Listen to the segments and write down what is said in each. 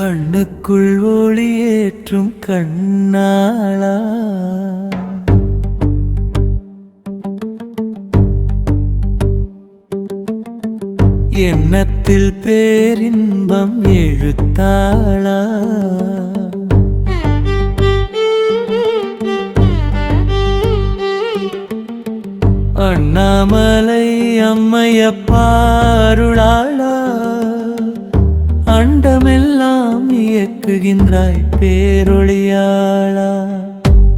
கண்ணுக்குள் ஒளியேற்றும் கண்ணாளா, எண்ணத்தில் பேரின்பம் எழுத்தாளா, அண்ணாமலை அம்மையப்பாருளாளா, அண்டமெல்லாம் இயக்குகின்றாய் பேரொளியாளா,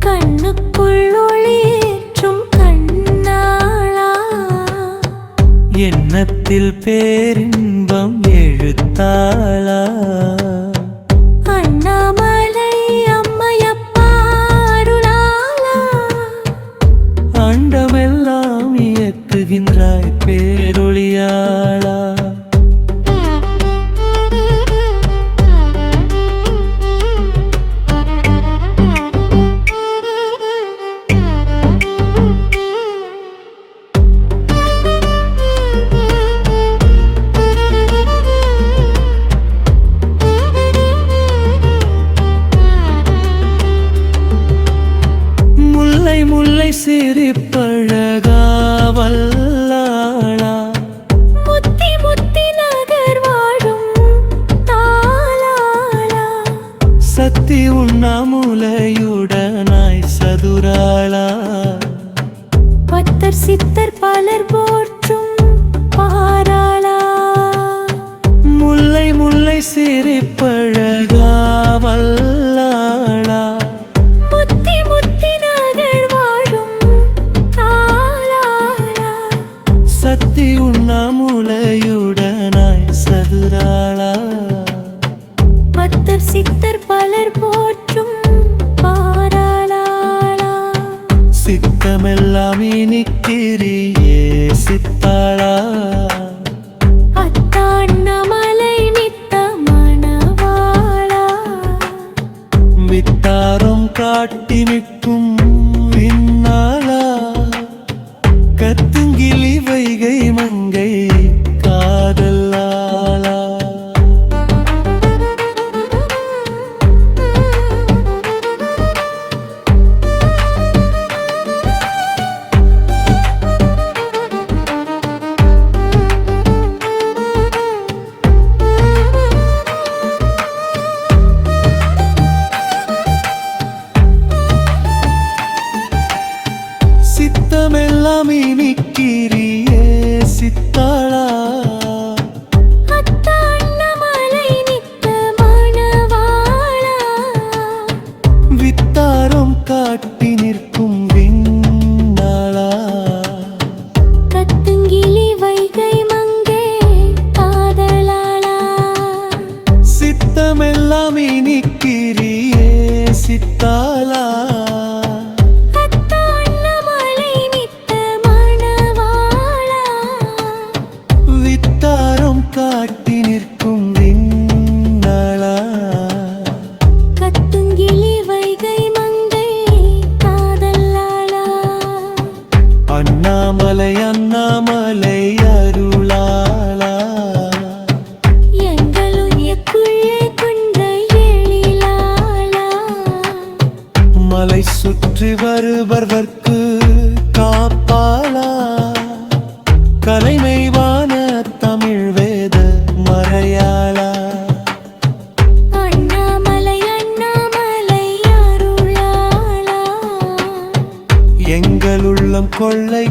கண்ணுக்குள் ஒளியேற்றும் கண்ணாளா, எண்ணத்தில் பேரின்பம் எழுத்தாளா, அண்ணாமலை அம்மையப்பாருளாளா, அண்டமெல்லாம் இயக்குகின்றாய் பேரொளியாளா. முல்லை சிரிப்பழகா வல்லாளா, முத்தி முத்தி நகர் வாழும் தாளாளா, சத்தி உண்ணாமுலையுடனாய் சதுராளா, பத்தர் சித்தர் பலர் போற்றும் பாராளா, முல்லை முல்லை சிரிப்பழகா வல்லாளா, முத்தி முத்தி நகர் வாழும் தாளாளா, சத்தி உண்ணாமுலையுடனாய் சதுராளா, பத்தர் சித்தர் பலர் போற்றும் பாராளா, சித்தமெல்லாம் இனிக்கிரியே சித்தாளா, அத்தாண்ணாமலை நித்த மணவாளா, வித்தாரம் காட்டி நிற்கும் விண்ணாளா, கத்துங்கிளி வைகை மங்கை காதலாளா, சித்தமெல்லாம் இனிக்கிரியே சித்தாளா, அத்தாண்ணாமலை நித்த மணவாளா, வித்தாரம் காட்டி நிற்கும் விண்ணாளா, கத்துங்கிளி வைகை மங்கே காதலாளா, சித்தமெல்லாம் இனிக்கிரியே சித்தாளா, அத்தாண்ணாமலை நித்த மணவாளா, வித்தாரம் காட்டி நிற்கும் விண்ணாளா, கத்துங்கிளி வைகை மங்கை காதலாளா, அண்ணாமலை அண்ணாமலை அருளாளா, எங்களுக்குள்ளே கொண்ட எழிலாளா, மலை சுற்றி வருபவர்க்கு காப்பாளா, கலைமைவான தமிழ் வேத மறையாளா, அண்ணாமலை அண்ணாமலை அருளாளா, எங்கள் உள்ளம் கொள்ளை